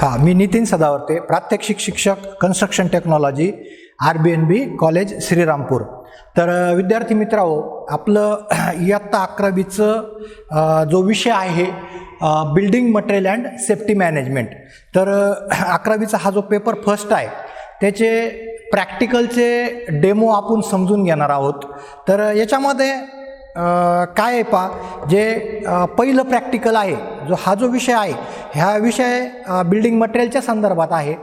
हां, मी नितीन सदावर्ते, प्रात्यक्षिक शिक्षक construction technology, RBNB college Shrirampur. तर विद्यार्थी मित्रांनो, आपलं इयत्ता 11वीचं जो विषय आहे building material and safety management. तर 11वीचा हा जो पेपर फर्स्ट आहे त्याचे प्रॅक्टिकलचे डेमो आपण समजून घेणार आहोत. तर याच्यामध्ये काय आहे पहा, जे पहिलं प्रॅक्टिकल आहे, हा जो विषय आहे, ह्या विषय बिल्डिंग मटेरियलच्या संदर्भात आहे.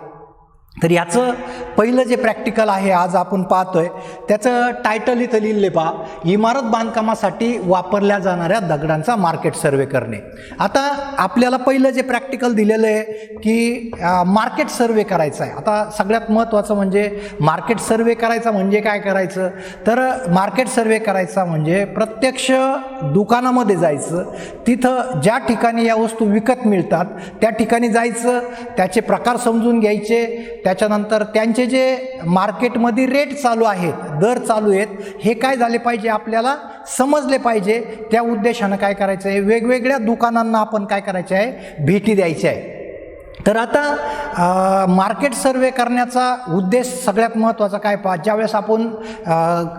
तर याचं पहिलं जे प्रॅक्टिकल आहे आज आपण पाहतोय त्याचं टायटल इथं लिहिलेलं पहा, इमारत बांधकामासाठी वापरल्या जाणाऱ्या दगडांचा मार्केट सर्वे करणे. आता आपल्याला पहिलं जे प्रॅक्टिकल दिलेलं आहे की मार्केट सर्वे करायचं आहे. आता सगळ्यात महत्त्वाचं म्हणजे मार्केट सर्वे करायचा म्हणजे काय करायचं, तर मार्केट सर्वे करायचा म्हणजे प्रत्यक्ष दुकानामध्ये जायचं, तिथं ज्या ठिकाणी या वस्तू विकत मिळतात त्या ठिकाणी जायचं, त्याचे प्रकार समजून घ्यायचे, त्याच्यानंतर त्यांचे जे मार्केटमध्ये रेट चालू आहेत, दर चालू आहेत, हे काय झाले पाहिजे आपल्याला समजले पाहिजे. त्या उद्देशानं काय करायचं आहे, वेगवेगळ्या दुकानांना आपण काय करायचं आहे, भेटी द्यायची आहे. तर आता मार्केट सर्वे करण्याचा उद्देश सगळ्यात महत्त्वाचा काय पहा, ज्यावेळेस आपण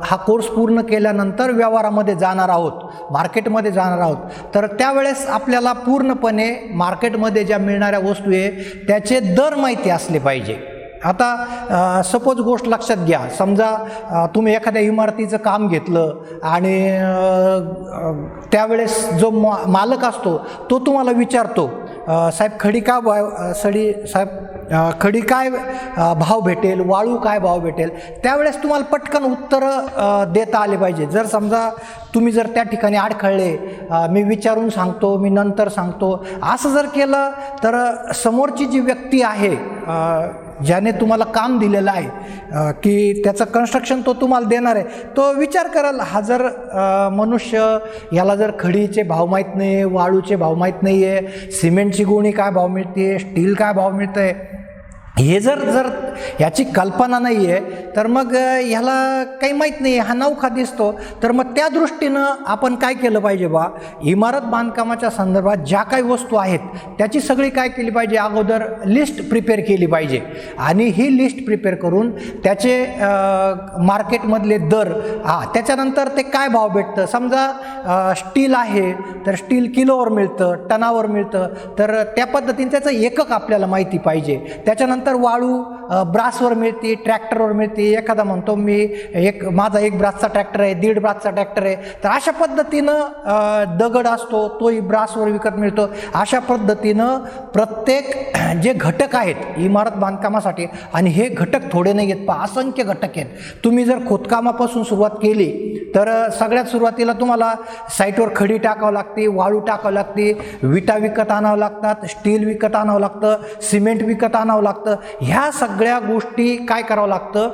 हा कोर्स पूर्ण केल्यानंतर व्यवहारामध्ये जाणार आहोत, मार्केटमध्ये जाणार आहोत, तर त्यावेळेस आपल्याला पूर्णपणे मार्केटमध्ये ज्या मिळणाऱ्या वस्तू आहे त्याचे दर माहिती असले पाहिजे. आता सपोज गोष्ट लक्षात घ्या, समजा तुम्ही एखाद्या इमारतीचं काम घेतलं आणि त्यावेळेस जो मालक असतो तो तुम्हाला विचारतो, साहेब खडी का खडी काय भाव भेटेल, वाळू काय भाव भेटेल. त्यावेळेस तुम्हाला पटकन उत्तरं देता आले पाहिजे. जर समजा तुम्ही जर त्या ठिकाणी अडखळले, मी विचारून सांगतो, मी नंतर सांगतो, असं जर केलं तर समोरची जी व्यक्ती आहे ज्याने तुम्हाला काम दिलेलं आहे की त्याचं कन्स्ट्रक्शन तो तुम्हाला देणार आहे, तो विचार कराल, हा जर मनुष्य याला जर खडीचे भाव माहीत नाही, वाळूचे भाव माहीत नाही आहे, सिमेंटची गोणी काय भाव मिळते, स्टील काय भाव मिळतं आहे, हे जर याची कल्पना नाही आहे तर मग ह्याला काही माहीत नाही, हा नवखा दिसतो. तर मग त्या दृष्टीनं आपण काय केलं पाहिजे बा, इमारत बांधकामाच्या संदर्भात ज्या काही वस्तू आहेत त्याची सगळी काय केली पाहिजे, अगोदर लिस्ट प्रिपेअर केली पाहिजे. आणि ही लिस्ट प्रिपेअर करून त्याचे मार्केटमधले दर, त्याच्यानंतर ते काय भाव भेटतं. समजा स्टील आहे तर स्टील किलोवर मिळतं, टनावर मिळतं, तर त्या पद्धतीने त्याचं एकक आपल्याला माहिती पाहिजे. त्याच्यानंतर वाळू ब्रासवर मिळते, ट्रॅक्टरवर मिळते. एखादा म्हणतो मी माझा एक ब्रासचा ट्रॅक्टर आहे, 1.5 ब्रासचा ट्रॅक्टर आहे, तर अशा पद्धतीनं दगड असतो तोही ब्रासवर विकत मिळतो. अशा पद्धतीनं प्रत्येक जे घटक आहेत इमारत बांधकामासाठी, आणि हे घटक थोडे नाही आहेत, असंख्य घटक आहेत. तुम्ही जर खोदकामापासून सुरुवात केली तर सगळ्यात सुरुवातीला तुम्हाला साईटवर खडी टाकावं लागते, वाळू टाकावं लागते, विटा विकत आणावं लागतात, स्टील विकत आणावं लागतं, सिमेंट विकत आणावं लागतं. ह्या सगळ्या गोष्टी काय करावं लागतं,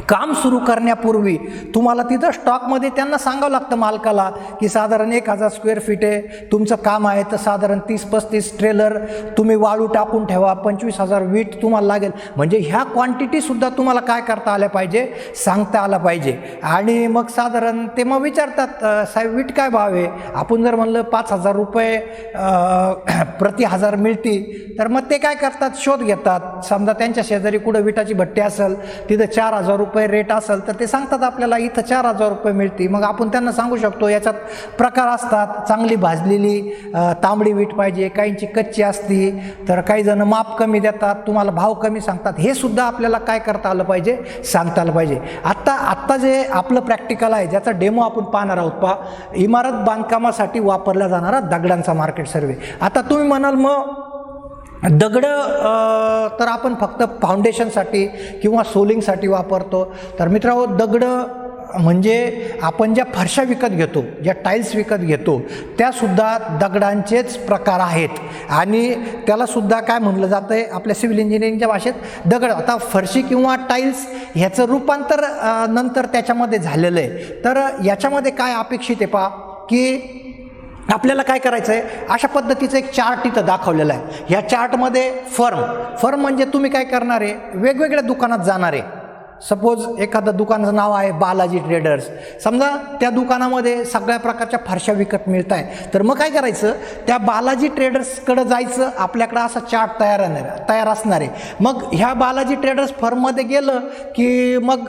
काम सुरू करण्यापूर्वी तुम्हाला तिथं स्टॉकमध्ये त्यांना सांगावं लागतं मालकाला की साधारण 1000 स्क्वेअर फीट आहे तुमचं काम आहे, तर साधारण 30-35 ट्रेलर तुम्ही वाळू टाकून ठेवा, 25,000 वीट तुम्हाला लागेल. म्हणजे ह्या क्वांटिटीसुद्धा तुम्हाला काय करता आल्या पाहिजे, सांगता आलं पाहिजे. आणि मग साधारण ते मग विचारतात, साहेब वीट काय भाव आहे. आपण जर म्हणलं 5,000 रुपये प्रति हजार मिळती, तर मग ते काय करतात, शोध घेतात. समजा त्यांच्या शेजारी कुठं विटाची भट्टी असेल, तिथं 4,000 रुपये रेट असेल, तर ते सांगतात आपल्याला इथं 4,000 रुपये मिळते. मग आपण त्यांना सांगू शकतो, याच्यात प्रकार असतात, चांगली भाजलेली तांबडी वीट पाहिजे, काहींची कच्ची असती, तर काही जण माप कमी देतात, तुम्हाला भाव कमी सांगतात. हे सुद्धा आपल्याला काय करता आलं पाहिजे, सांगता आलं पाहिजे. आत्ता जे आपलं प्रॅक्टिकल आहे ज्याचा डेमो आपण पाहणार आहोत पहा, इमारत बांधकामासाठी वापरला जाणारा दगडांचा मार्केट सर्वे. आता तुम्ही म्हणाल मग दगडं तर आपण फक्त फाउंडेशनसाठी किंवा सोलिंगसाठी वापरतो. तर मित्रांनो, दगडं म्हणजे आपण ज्या फरशा विकत घेतो, ज्या टाईल्स विकत घेतो, त्यासुद्धा दगडांचेच प्रकार आहेत. आणि त्यालासुद्धा काय म्हणलं जातं आहे आपल्या सिव्हिल इंजिनिअरिंगच्या भाषेत, दगड. आता फरशी किंवा टाईल्स ह्याचं रूपांतर नंतर त्याच्यामध्ये झालेलं आहे. तर याच्यामध्ये काय अपेक्षित आहे पहा, की आपल्याला काय करायचं आहे, अशा पद्धतीचं एक चार्ट इथं दाखवलेला आहे. ह्या चार्टमध्ये फर्म म्हणजे तुम्ही काय करणार आहे, वेगवेगळ्या दुकानात जाणार आहे. सपोज एखादं दुकानाचं नाव आहे बालाजी ट्रेडर्स, समजा त्या दुकानामध्ये सगळ्या प्रकारच्या फरशा विकत मिळत आहे, तर मग काय करायचं, त्या बालाजी ट्रेडर्सकडे जायचं. आपल्याकडं असा चार्ट तयार असणार आहे. मग ह्या बालाजी ट्रेडर्स फर्ममध्ये गेलं की मग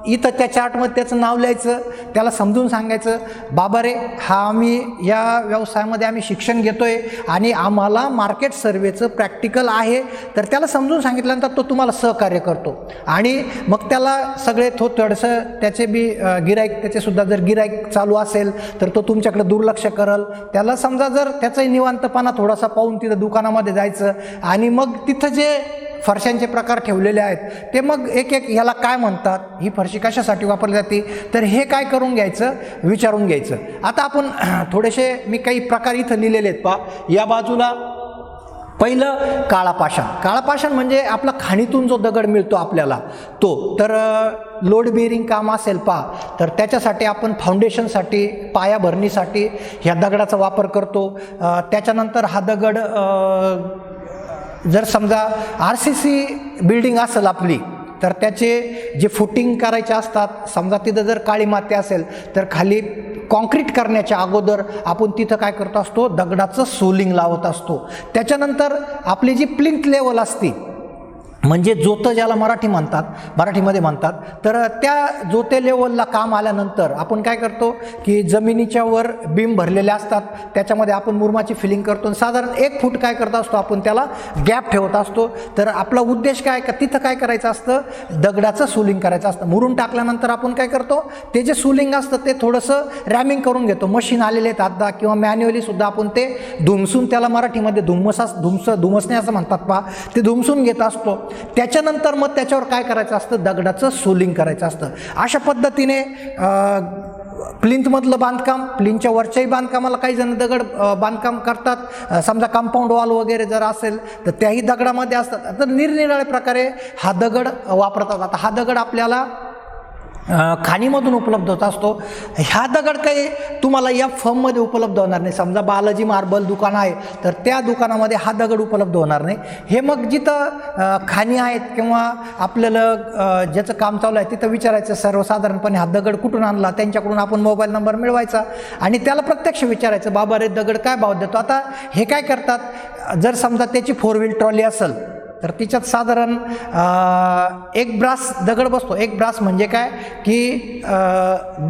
इथं त्या चार्टमध्ये त्याचं नाव लिहायचं, त्याला समजून सांगायचं, बाबा रे हा आम्ही या व्यवसायामध्ये आम्ही शिक्षण घेतोय आणि आम्हाला मार्केट सर्वेचं प्रॅक्टिकल आहे. तर त्याला समजून सांगितल्यानंतर तो तुम्हाला सहकार्य करतो आणि मग त्याला सगळे थोडंसं त्याचे बी गिराईक, त्याचेसुद्धा जर गिराईक चालू असेल तर तो तुमच्याकडे दुर्लक्ष करल. त्याला समजा जर त्याचाही निवांतपणा थोडासा पाहून तिथं दुकानामध्ये जायचं आणि मग तिथं जे फरशांचे प्रकार ठेवलेले आहेत ते मग एक एक ह्याला काय म्हणतात, ही फरशी कशासाठी वापरली जाते, तर हे काय करून घ्यायचं, विचारून घ्यायचं. आता आपण थोडेसे मी काही प्रकार इथं लिहिलेले आहेत पहा. या बाजूला पहिलं काळा पाषाण. काळा पाषाण म्हणजे आपला खाणीतून जो दगड मिळतो आपल्याला तो. तर लोड बेरिंग काम असेल पहा, तर त्याच्यासाठी आपण फाउंडेशनसाठी, पायाभरणीसाठी ह्या दगडाचा वापर करतो. त्याच्यानंतर हा दगड जर समजा RCC बिल्डिंग असेल आपली, तर त्याचे जे फुटिंग करायचे असतात, समजा तिथं जर काळी माती असेल तर खाली कॉन्क्रीट करण्याच्या अगोदर आपण तिथं काय करत असतो, दगडाचं सोलिंग लावत असतो. त्याच्यानंतर आपली जी प्लिंथ लेवल असते, म्हणजे जोतं ज्याला मराठीमध्ये म्हणतात, तर त्या जोते लेवलला काम आल्यानंतर आपण काय करतो की जमिनीच्या वर बीम भरलेले असतात, त्याच्यामध्ये आपण मुरुमाची फिलिंग करतो. साधारण 1 फूट काय करत असतो आपण, त्याला गॅप ठेवत असतो. तर आपला उद्देश काय का तिथं काय करायचं असतं, दगडाचं सोलिंग करायचं असतं. मुरुम टाकल्यानंतर आपण काय करतो, ते जे सोलिंग असतं ते थोडंसं रॅमिंग करून घेतो. मशीन आलेले आहेत आता, किंवा मॅन्युअली सुद्धा आपण ते धुमसून, त्याला मराठीमध्ये धुमसणे असं म्हणतात पहा, ते धुमसून घेत असतो. त्याच्यानंतर मग त्याच्यावर काय करायचं असतं, दगडाचं सोलिंग करायचं असतं. अशा पद्धतीने प्लिंथमधलं बांधकाम, प्लिंथच्या वरच्याही बांधकामाला काही जण दगड बांधकाम करतात. समजा कंपाऊंड वॉल वगैरे जर असेल तर त्याही दगडामध्ये असतात. तर निरनिराळ्या प्रकारे हा दगड वापरतात. आता हा दगड आपल्याला खाणीमधून उपलब्ध होत असतो. ह्या दगड काही तुम्हाला या फर्ममध्ये उपलब्ध होणार नाही. समजा बालाजी मार्बल दुकान आहे तर त्या दुकानामध्ये हा दगड उपलब्ध होणार नाही. हे मग जिथं खाणी आहेत किंवा आपल्याला ज्याचं काम चालू आहे तिथं विचारायचं सर्वसाधारणपणे, हा दगड कुठून आणला, त्यांच्याकडून आपण मोबाईल नंबर मिळवायचा आणि त्याला प्रत्यक्ष विचारायचं, बाबा रे दगड काय भाव देतो. आता हे काय करतात, जर समजा त्याची 4 व्हील ट्रॉली असेल तर तिच्यात साधारण 1 ब्रास दगड बसतो. 1 ब्रास म्हणजे काय की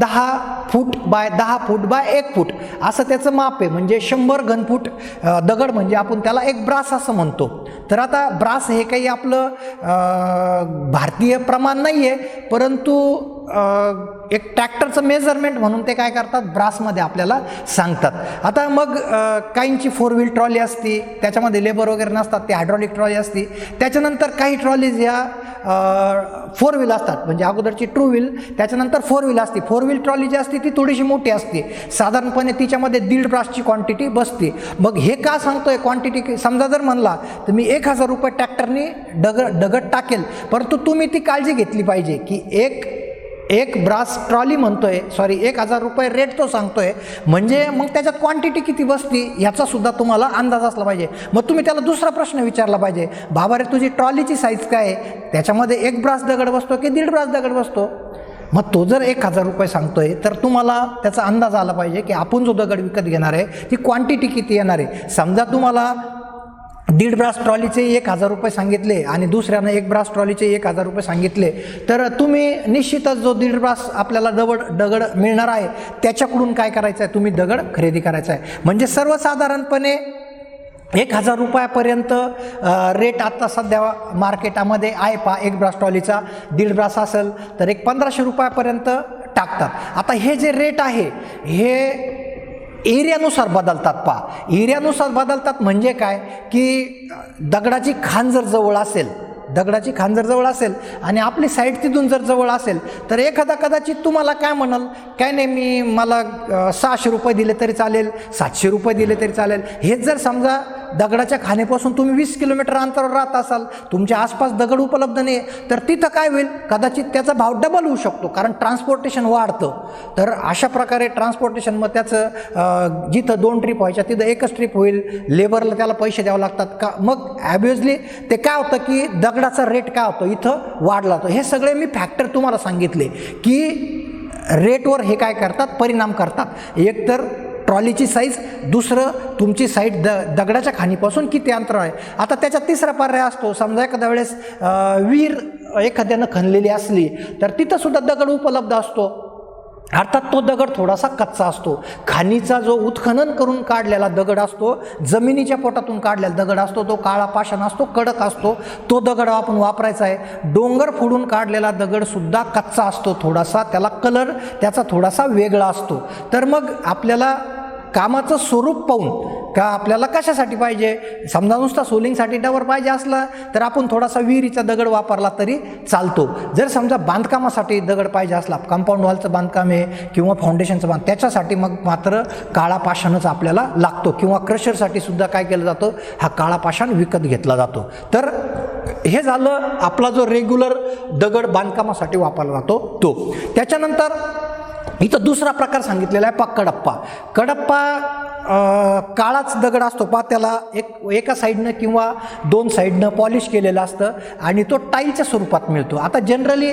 10 फूट बाय 10 फूट बाय 1 फूट असं त्याचं माप आहे. म्हणजे 100 घनफूट दगड म्हणजे आपण त्याला 1 ब्रास असं म्हणतो. तर आता ब्रास हे काही आपलं भारतीय प्रमाण नाही आहे, परंतु एक ट्रॅक्टरचं मेजरमेंट म्हणून ते काय करतात, ब्रासमध्ये आपल्याला सांगतात. आता मग काहींची 4 व्हील ट्रॉली असती, त्याच्यामध्ये लेबर वगैरे नसतात, ती हायड्रॉलिक ट्रॉली असती. त्याच्यानंतर काही ट्रॉलीज ह्या 4 व्हील असतात, म्हणजे अगोदरची 2 व्हील, त्याच्यानंतर 4 व्हील असते. 4 व्हील ट्रॉली जी असते ती थोडीशी मोठी असते, साधारणपणे तिच्यामध्ये 1.5 ब्रासची क्वांटिटी बसते. मग हे का सांगतोय क्वांटिटी, समजा जर म्हणला तर मी 1000 रुपये ट्रॅक्टरनी दगड टाकेल, परंतु तुम्ही ती काळजी घेतली पाहिजे की एक ब्रास ट्रॉली म्हणतोय, 1000 रुपये रेट तो सांगतोय, म्हणजे मग त्याच्यात क्वांटिटी किती बसती याचा सुद्धा तुम्हाला अंदाज असला पाहिजे. मग तुम्ही त्याला दुसरा प्रश्न विचारला पाहिजे, बाबा रे तुझी ट्रॉलीची साईज काय आहे, त्याच्यामध्ये 1 ब्रास दगड बसतो की 1.5 ब्रास दगड बसतो. मग तो जर 1000 रुपये सांगतोय तर तुम्हाला त्याचा अंदाज आला पाहिजे की आपण जो दगड विकत घेणार आहे ती क्वांटिटी किती येणार आहे. समजा तुम्हाला 1.5 ब्रास ट्रॉलीचे 1000 रुपये सांगितले आणि दुसऱ्यानं 1 ब्रास ट्रॉलीचे 1000 रुपये सांगितले, तर तुम्ही निश्चितच जो 1.5 ब्रास आपल्याला दगड मिळणार आहे त्याच्याकडून काय करायचं आहे, तुम्ही दगड खरेदी करायचा आहे. म्हणजे सर्वसाधारणपणे 1000 रुपयापर्यंत रेट आता सध्या मार्केटामध्ये आहे पहा. 1 ब्रास ट्रॉलीचा 1.5 ब्रास असेल तर 1500 रुपयापर्यंत टाकतात. आता हे जे रेट आहे हे एरियानुसार बदलतात पहा. एरियानुसार बदलतात म्हणजे काय की दगडाची खाण जर जवळ असेल आणि आपली साईड तिथून जर जवळ असेल तर एखादा कदाचित तुम्हाला काय म्हणाल, काय नाही मला 600 रुपये दिले तरी चालेल, 700 रुपये दिले तरी चालेल. हेच जर समजा दगडाच्या खाणीपासून तुम्ही 20 किलोमीटर अंतरावर राहत असाल, तुमच्या आसपास दगड उपलब्ध नाही, तर तिथं काय होईल, कदाचित त्याचा भाव डबल होऊ शकतो, कारण ट्रान्सपोर्टेशन वाढतं. तर अशा प्रकारे ट्रान्सपोर्टेशन मग त्याचं जिथं 2 ट्रिप व्हायच्या तिथं एकच ट्रिप होईल, लेबरला त्याला पैसे द्यावे लागतात का, मग ॲब्युअसली ते काय होतं की दगडाचा रेट काय होतो इथं वाढला जातो. हे सगळे मी फॅक्टर तुम्हाला सांगितले की रेटवर हे काय करतात, परिणाम करतात. एक तर ट्रॉलीची साईज, दुसरं तुमची साईड दगडाच्या खाणीपासून किती अंतर आहे. आता त्याचा तिसरा पर्याय असतो, समजा एखाद्या वेळेस विहीर एखाद्यानं खणलेली असली तर तिथंसुद्धा दगड उपलब्ध असतो, अर्थात तो दगड थोडासा कच्चा असतो. खाणीचा जो उत्खनन करून काढलेला दगड असतो, जमिनीच्या पोटातून काढलेला दगड असतो, तो काळा पाषाण असतो, कडक असतो, तो दगड आपण वापरायचा आहे. डोंगर फोडून काढलेला दगडसुद्धा कच्चा असतो थोडासा, त्याला कलर त्याचा थोडासा वेगळा असतो. तर मग आपल्याला कामाचं स्वरूप पाहून का आपल्याला कशासाठी पाहिजे, समजा नुसता सोलिंगसाठी डवर पाहिजे असला तर आपण थोडासा विहिरीचा दगड वापरला तरी चालतो. जर समजा बांधकामासाठी दगड पाहिजे असला, कंपाऊंड वॉलचं बांधकाम आहे किंवा फाउंडेशनचं बांध, त्याच्यासाठी मग मात्र काळा पाषाणच आपल्याला लागतो, किंवा क्रशरसाठी सुद्धा काय केलं जातं, हा काळा पाषाण विकत घेतला जातो. तर हे झालं आपला जो रेग्युलर दगड बांधकामासाठी वापरला जातो तो. त्याच्यानंतर इथं दुसरा प्रकार सांगितलेला आहे कडप्पा. कडप्पा काळाच दगड असतो पा, त्याला एका साईडनं किंवा 2 साईडनं पॉलिश केलेलं असतं आणि तो टाईलच्या स्वरूपात मिळतो. आता जनरली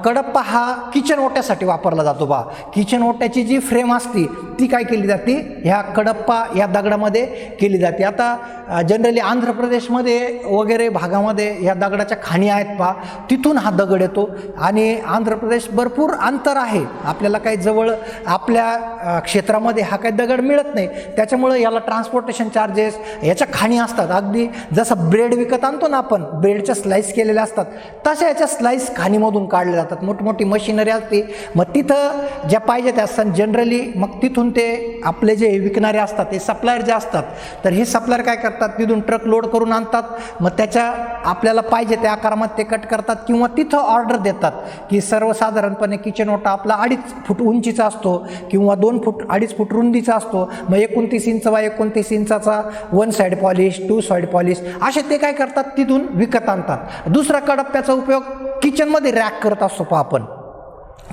कडप्पा हा किचन ओट्यासाठी वापरला जातो बा. किचन ओट्याची जी फ्रेम असती ती काय केली जाते, ह्या कडप्पा या दगडामध्ये केली जाते. आता जनरली आंध्र प्रदेशमध्ये वगैरे भागामध्ये ह्या दगडाच्या खाणी आहेत पा, तिथून हा दगड येतो आणि आंध्र प्रदेश भरपूर अंतर आहे, आपल्याला काही जवळ आपल्या क्षेत्रामध्ये हा काही दगड मिळत नाही, त्याच्यामुळं याला ट्रान्सपोर्टेशन चार्जेस, याच्या खाणी असतात. अगदी जसं ब्रेड विकत आणतो ना आपण, ब्रेडच्या स्लाईस केलेल्या असतात, तशा याच्या स्लाईस खाणीमधून काढल्या जातात. मोठमोठी मशिनरी असते, मग तिथं ज्या पाहिजे त्या असतात जनरली, मग तिथून ते आपले जे विकणारे असतात ते सप्लायर जे असतात, तर हे सप्लायर काय करतात, तिथून ट्रक लोड करून आणतात, मग त्याच्या आपल्याला पाहिजे त्या आकारामध्ये ते कट करतात, किंवा तिथं ऑर्डर देतात की सर्वसाधारणपणे किचन ओटा आपला 2.5 फूट उंचीचा असतो किंवा 2-2.5 फूट रुंदीचा असतो, मग 29 इंच वा 29 इंचाचा 1 साईड पॉलिश, 2 साईड पॉलिश असे ते काय करतात तिथून विकत आणतात. दुसरा कडप्प्याचा उपयोग किचनमध्ये रॅक करत असतो पहा आपण,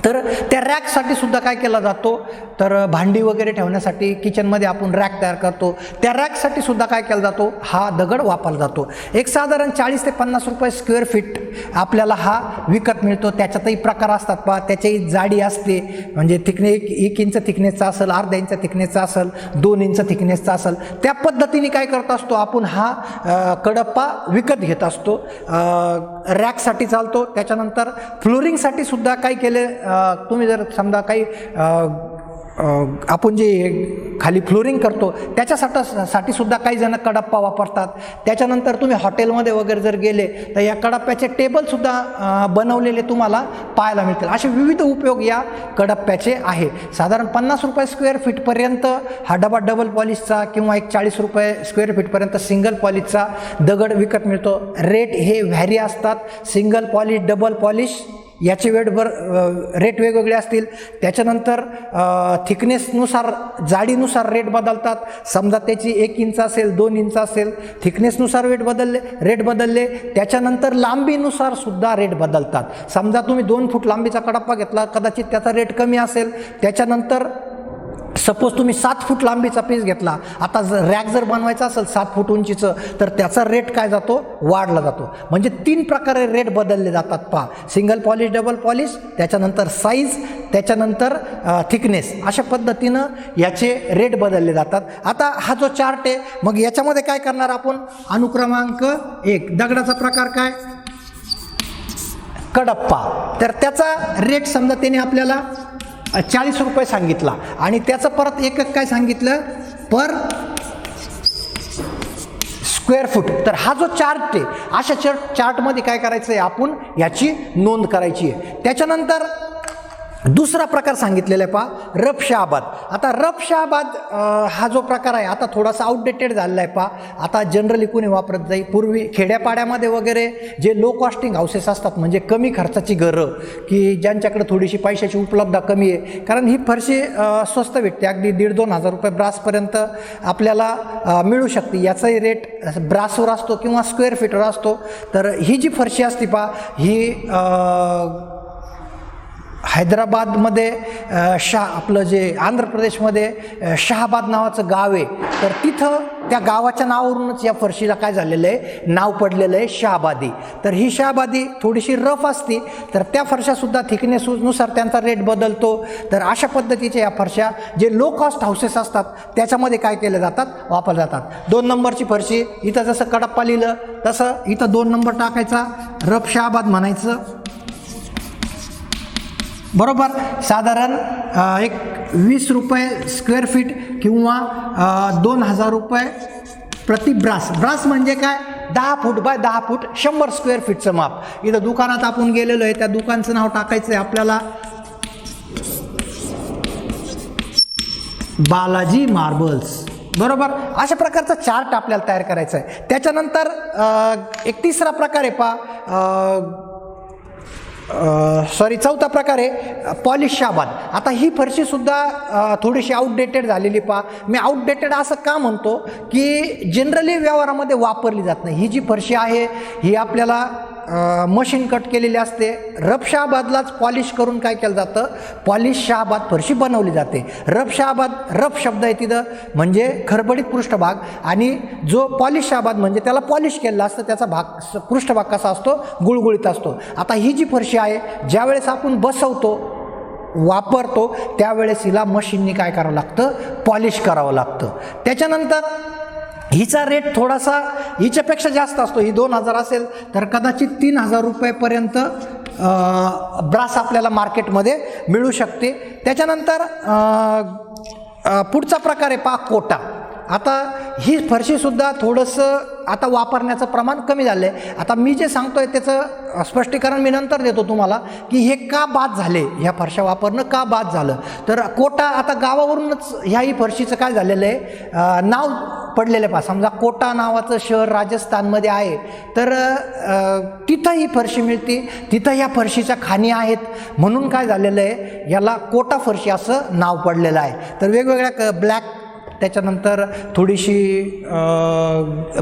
तर त्या रॅकसाठी सुद्धा काय केला जातो, तर भांडी वगैरे ठेवण्यासाठी किचनमध्ये आपण रॅक तयार करतो, त्या रॅकसाठी सुद्धा काय केला जातो, हा दगड वापरला जातो. एक साधारण 40 ते 50 रुपये स्क्वेअर फीट आपल्याला हा विकत मिळतो. त्याच्यातही प्रकार असतात पहा, त्याची जाडी असते, म्हणजे थिकने 1 इंच थिकनेसचा असेल, अर्धा इंच थिकनेसचा असेल, 2 इंच थिकनेसचा असेल, त्या पद्धतीने काय करत असतो आपण हा कडप्पा विकत घेत असतो. रॅकसाठी चालतो. त्याच्यानंतर फ्लोरिंगसाठी सुद्धा काय केले, तुम्ही जर समजा काही आपण जे खाली फ्लोरिंग करतो त्याच्यासाठी सुद्धा काही जण कडप्पा वापरतात. त्याच्यानंतर तुम्ही हॉटेलमध्ये वगैरे जर गेले तर या कडप्प्याचे टेबलसुद्धा बनवलेले तुम्हाला पाहायला मिळतील. असे विविध उपयोग या कडप्प्याचे आहे. साधारण 50 रुपये स्क्वेअर फीटपर्यंत हा डबल पॉलिशचा किंवा एक 40 रुपये स्क्वेअर फीटपर्यंत सिंगल पॉलिशचा दगड विकत मिळतो. रेट हे व्हॅरी असतात. सिंगल पॉलिश, डबल पॉलिश याचे रेट वेगवेगळे असतील. त्याच्यानंतर थिकनेसनुसार, जाडीनुसार रेट बदलतात. समजा त्याची 1 इंच असेल, 2 इंच असेल, थिकनेसनुसार रेट बदलले. त्याच्यानंतर लांबीनुसार सुद्धा रेट बदलतात. समजा तुम्ही 2 फूट लांबीचा कडप्पा घेतला, कदाचित त्याचा रेट कमी असेल. त्याच्यानंतर सपोज तुम्ही 7 फूट लांबीचा पीस घेतला, आता रॅक जर बनवायचा असेल 7 फूट उंचीचं, तर त्याचा रेट काय जातो, वाढला जातो. म्हणजे 3 प्रकारे रेट बदलले जातात पहा. सिंगल पॉलिश, डबल पॉलिश, त्याच्यानंतर साईज, त्याच्यानंतर थिकनेस, अशा पद्धतीनं याचे रेट बदलले जातात. आता हा जो चार्ट आहे, मग याच्यामध्ये काय करणार आपण, अनुक्रमांक 1 दगडाचा प्रकार काय, कडप्पा. तर त्याचा रेट समजा त्याने आपल्याला 40 रुपये सांगितला आणि त्याचं परत एकक काय सांगितलं, पर स्क्वेअर फूट. तर हा जो चार्ट आहे, अशा चार्टमध्ये काय करायचं आहे, आपण याची नोंद करायची आहे. त्याच्यानंतर दुसरा प्रकार सांगितलेला आहे पहा, रफ शहाबाद. आता रफ शहाबाद हा जो प्रकार आहे आता थोडासा आउटडेटेड झालेला आहे पहा. आता जनरली कोणी वापरत जाईल. पूर्वी खेड्यापाड्यामध्ये वगैरे जे लो कॉस्टिंग हाऊसेस असतात, म्हणजे कमी खर्चाची घरं, की ज्यांच्याकडे थोडीशी पैशाची उपलब्धता कमी आहे, कारण ही फरशी स्वस्त भेटते, अगदी 1,500-2,000 हजार रुपये ब्रासपर्यंत आपल्याला मिळू शकते. याचाही रेट ब्रासवर असतो किंवा स्क्वेअर फीटवर असतो. तर ही जी फरशी असते पहा, ही हैदराबादमध्ये आपलं जे आंध्र प्रदेशमध्ये शहाबाद नावाचं गाव आहे, तर तिथं त्या गावाच्या नावावरूनच या फरशीला काय झालेलं आहे, नाव पडलेलं आहे शहाबादी. तर ही शहाबादी थोडीशी रफ असते, तर त्या फरशासुद्धा थिकनेसनुसार त्यांचा रेट बदलतो. तर अशा पद्धतीच्या या फरशा जे लो कॉस्ट हाऊसेस असतात त्याच्यामध्ये काय केले जातात, वापरले जातात. 2 नंबरची फरशी, इथं जसं कडप्पा लिहिलं तसं इथं 2 नंबर टाकायचा, रफ शहाबाद म्हणायचं. बरोबर, साधारण एक 20 रुपये स्क्वेअर फीट किंवा 2,000 रुपये प्रति ब्रास. ब्रास म्हणजे काय, 10 फूट बाय 10 फूट 100 स्क्वेअर फीटचं माप. इथं दुकानात आपण गेलेलो आहे, त्या दुकानचं नाव टाकायचं आहे आपल्याला, बालाजी मार्बल्स. बरोबर, अशा प्रकारचा चार्ट आपल्याला तयार करायचा आहे. त्याच्यानंतर एक तिसरा प्रकार आहे पहा, चौथा प्रकार आहे पॉलिश शहाबाद. आता ही फरशीसुद्धा थोडीशी आउटडेटेड झालेली पहा. मी आउटडेटेड असं का म्हणतो की जनरली व्यवहारामध्ये वापरली जात नाही. ही जी फरशी आहे ही आपल्याला मशीन कट केलेली असते. रफ शहाबादलाच पॉलिश करून काय केलं जातं, पॉलिश शहाबाद फरशी बनवली जाते. रफ शहाबाद, रफ शब्द आहे तिथं, म्हणजे खरबडीत पृष्ठभाग, आणि जो पॉलिश शहाबाद म्हणजे त्याला पॉलिश केलेला असतं, त्याचा भाग पृष्ठभाग कसा असतो, गुळगुळीत असतो. आता ही जी फरशी आहे, ज्यावेळेस आपण बसवतो, वापरतो, त्यावेळेस हिला मशीननी काय करावं लागतं, पॉलिश करावं लागतं. त्याच्यानंतर हिचा रेट थोडासा हिच्यापेक्षा जास्त असतो. ही 2,000 असेल तर कदाचित 3,000 रुपयेपर्यंत ब्रास आपल्याला मार्केटमध्ये मिळू शकते. त्याच्यानंतर पुढचा प्रकार आहे पहा, कोटा. आता ही फरशीसुद्धा थोडंसं आता वापरण्याचं प्रमाण कमी झालं आहे. आता मी जे सांगतो आहे त्याचं स्पष्टीकरण मी नंतर देतो तुम्हाला, की हे का बाद झाले, ह्या फरशा वापरणं का बाद झालं. तर कोटा, आता गावावरूनच ह्याही फरशीचं काय झालेलं आहे, नाव पडलेलं आहे पहा. समजा कोटा नावाचं शहर राजस्थानमध्ये आहे, तर तिथं ही फरशी मिळते, तिथं ह्या फरशीच्या खाणी आहेत, म्हणून काय झालेलं आहे, याला कोटा फरशी असं नाव पडलेलं आहे. तर वेगवेगळ्या ब्लॅक, त्याच्यानंतर थोडीशी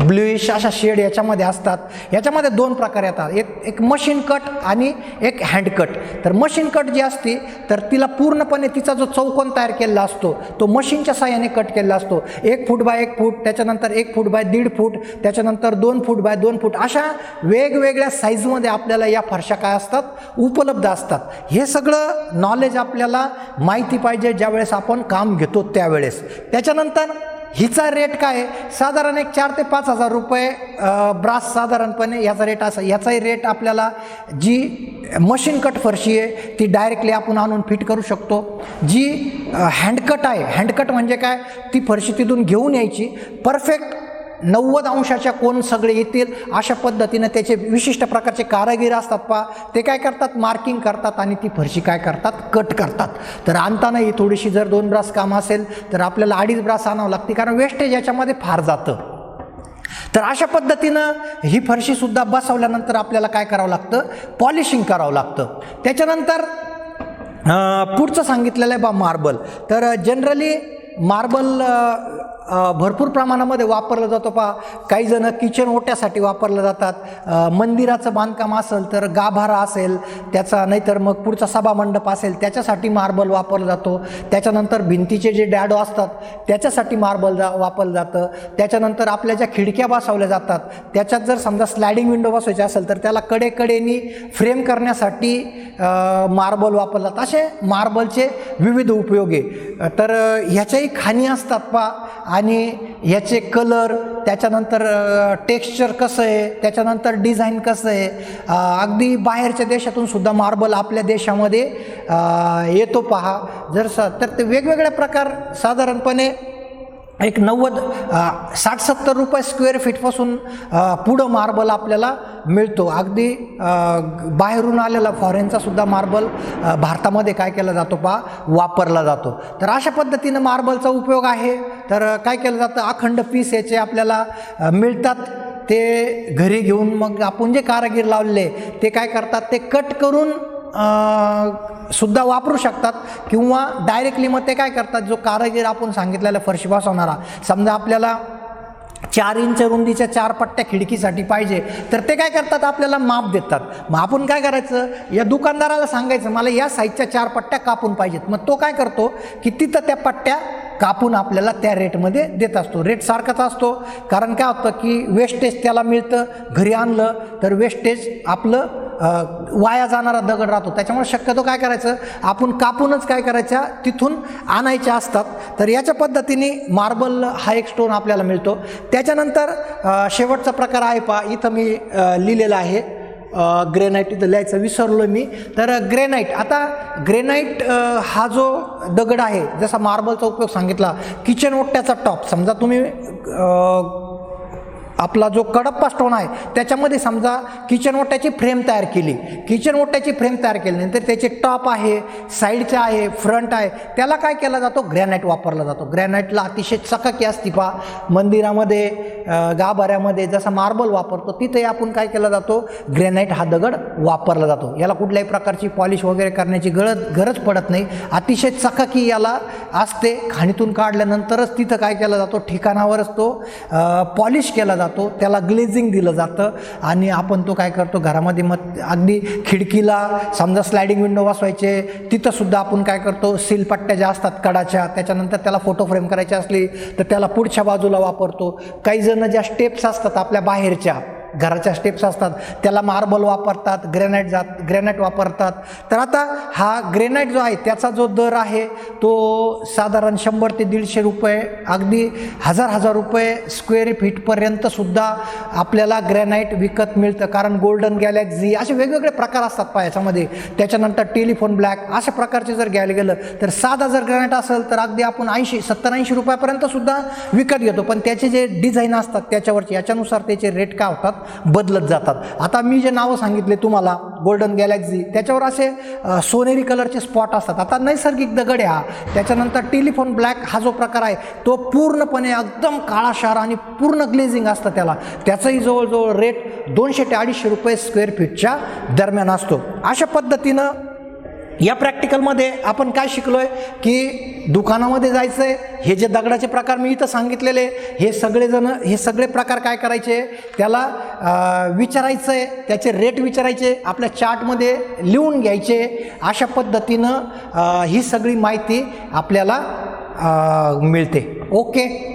ब्ल्यूइश अशा शेड याच्यामध्ये असतात. याच्यामध्ये 2 प्रकार येतात, एक मशीन कट आणि एक हँड कट. तर मशीन कट जी असते तर तिला पूर्णपणे तिचा जो चौकोन तयार केलेला असतो तो मशीनच्या साहाय्याने कट केलेला असतो. 1 फूट बाय 1 फूट, त्याच्यानंतर 1 फूट बाय 1.5 फूट, त्याच्यानंतर 2 फूट बाय 2 फूट, अशा वेगवेगळ्या साईजमध्ये आपल्याला या फरशा काय असतात, उपलब्ध असतात. हे सगळं नॉलेज आपल्याला माहिती पाहिजे ज्यावेळेस आपण काम घेतो त्यावेळेस. त्याच्यानंतर हिचा रेट काय आहे, साधारण एक 4,000 ते 5,000 रुपये ब्रास साधारणपणे याचा रेट असा. याचाही रेट आपल्याला जी मशीन कट फरशी आहे ती डायरेक्टली आपण आणून फिट करू शकतो. जी हँडकट आहे, हँडकट म्हणजे काय, ती फरशी तिथून घेऊन यायची, परफेक्ट 90 अंशाच्या कोण सगळे येतील अशा पद्धतीनं त्याचे विशिष्ट प्रकारचे कारागीर असतात पहा. ते काय करतात, मार्किंग करतात आणि ती फरशी काय करतात, कट करतात. तर आणताना ही थोडीशी जर 2 ब्रास काम असेल तर आपल्याला 2.5 ब्रास आणावं लागते, कारण वेस्टेज याच्यामध्ये फार जातं. तर अशा पद्धतीनं ही फरशीसुद्धा बसवल्यानंतर आपल्याला काय करावं लागतं, पॉलिशिंग करावं लागतं. त्याच्यानंतर पुढचं सांगितलेलं आहे बा मार्बल. तर जनरली मार्बल भरपूर प्रमाणामध्ये वापरलं जातो पहा. काही जण किचन ओट्यासाठी वापरलं जातात, मंदिराचं बांधकाम असेल तर गाभारा असेल त्याचा, नाहीतर मग पुढचा सभामंडप असेल त्याच्यासाठी मार्बल वापरलं जातो. त्याच्यानंतर भिंतीचे जे डॅडो असतात त्याच्यासाठी मार्बल वापरलं जातं. त्याच्यानंतर आपल्या ज्या खिडक्या बसवल्या जातात त्याच्यात जर समजा स्लायडिंग विंडो बसवायची असेल तर त्याला कडेकडेनी फ्रेम करण्यासाठी मार्बल वापरलं जातं. असे मार्बलचे विविध उपयोग आहे. तर ह्याच्याही खाणी असतात पहा, आणि ह्याचे कलर, त्याच्यानंतर टेक्स्चर कसं आहे, त्याच्यानंतर डिझाईन कसं आहे. अगदी बाहेरच्या देशातून सुद्धा मार्बल आपल्या देशामध्ये येतो पहा. तर ते वेगवेगळ्या प्रकार साधारणपणे एक 60-70 रुपये स्क्वेअर फीटपासून पुढं मार्बल आपल्याला मिळतो. अगदी बाहेरून आलेला फॉरेनचा सुद्धा मार्बल भारतामध्ये काय केला जातो वापरला जातो. तर अशा पद्धतीनं मार्बलचा उपयोग आहे. तर काय केलं जातं, अखंड पीस याचे आपल्याला मिळतात. ते घरी घेऊन मग आपण जे कारागीर लावले ते काय करतात, ते कट करून सुद्धा वापरू शकतात किंवा डायरेक्टली मग ते काय करतात, जो कारागीर आपण सांगितलेला फरशी बसवणारा, समजा आपल्याला 4 इंच रुंदीच्या 4 पट्ट्या खिडकीसाठी पाहिजे, तर ते काय करतात, आपल्याला माप देतात. मग आपण काय करायचं, या दुकानदाराला सांगायचं मला या साईजच्या 4 पट्ट्या कापून पाहिजेत. मग तो काय करतो की तिथं त्या पट्ट्या कापून आपल्याला त्या रेटमध्ये देत असतो. रेट सारखाच असतो, कारण काय होतं की वेस्टेज त्याला मिळतं. घरी आणलं तर वेस्टेज आपलं वाया जाणारा दगड राहतो. त्याच्यामुळे शक्यतो काय करायचं, आपण कापूनच काय करायच्या तिथून आणायच्या असतात. तर याच्या पद्धतीने मार्बल हा एक स्टोन आपल्याला मिळतो. त्याच्यानंतर शेवटचा प्रकार आहे इथं मी लिहिलेलं आहे ग्रेनाईट, इथं लिहायचं विसरलो मी. तर ग्रेनाईट, आता ग्रेनाईट हा जो दगड आहे, जसा मार्बलचा उपयोग सांगितला, किचन ओट्याचा टॉप, समजा तुम्ही आपला जो कडप्पा स्टोन आहे त्याच्यामध्ये समजा किचन ओट्याची फ्रेम तयार केली, नंतर त्याचे टॉप आहे, साईडचे आहे, फ्रंट आहे, त्याला काय केला जातो, ग्रॅनाईट वापरला जातो. ग्रॅनाईटला अतिशय चकाकी असते मंदिरामध्ये, गाभाऱ्यामध्ये जसा मार्बल वापरतो तिथे आपण काय केला जातो, ग्रॅनाईट हा दगड वापरला जातो. याला कुठल्याही प्रकारची पॉलिश वगैरे करण्याची गरज पडत नाही. अतिशय चकाकी याला असते. खाणीतून काढल्यानंतरच तिथं काय केला जातो, ठिकाणावरच तो पॉलिश केला जातो, त्याला ग्लेझिंग दिलं जातं आणि आपण तो काय करतो घरामध्ये. मग अगदी खिडकीला समजा स्लायडिंग विंडो बसवायचे, तिथं सुद्धा आपण काय करतो, सीलपट्ट्या ज्या असतात कडाच्या, त्याच्यानंतर त्याला फोटो फ्रेम करायची असली तर त्याला पुढच्या बाजूला वापरतो. काही जण ज्या स्टेप्स असतात आपल्या बाहेरच्या घराच्या स्टेप्स असतात त्याला मार्बल वापरतात, ग्रॅनाईट वापरतात. तर आता हा ग्रॅनाईट जो आहे त्याचा जो दर आहे तो साधारण 100 ते 150 रुपये, अगदी हजार रुपये स्क्वेअर फीटपर्यंत सुद्धा आपल्याला ग्रॅनाईट विकत मिळतं. कारण गोल्डन गॅलेक्सी असे वेगवेगळे प्रकार असतात याच्यामध्ये. त्याच्यानंतर टेलिफोन ब्लॅक अशा प्रकारचे जर घ्यायला गेलं तर साधा जर ग्रॅनाईट असेल तर अगदी आपण 70-80 रुपयापर्यंत सुद्धा विकत घेतो. पण त्याचे जे डिझाईन असतात त्याच्यावरचे, याच्यानुसार त्याचे रेट काय होतात, बदलत जातात. आता मी जे नावं सांगितले तुम्हाला, गोल्डन गॅलेक्सी, त्याच्यावर असे सोनेरी कलरचे स्पॉट असतात. आता नैसर्गिक दगड हा. त्याच्यानंतर टेलिफोन ब्लॅक हा जो प्रकार आहे तो पूर्णपणे एकदम काळाशार आणि पूर्ण ग्लेझिंग असतं त्याला. त्याचंही जवळजवळ रेट 200 ते 250 रुपये स्क्वेअर फीटच्या दरम्यान असतो. अशा पद्धतीनं या प्रॅक्टिकलमध्ये आपण काय शिकलोय की दुकानामध्ये जायचंय, हे जे दगडाचे प्रकार मी इथं सांगितलेले, हे सगळे प्रकार काय करायचे, त्याला विचारायचंय, त्याचे रेट विचारायचे, आपल्या चार्टमध्ये लिहून घ्यायचे. अशा पद्धतीनं ही सगळी माहिती आपल्याला मिळते. ओके.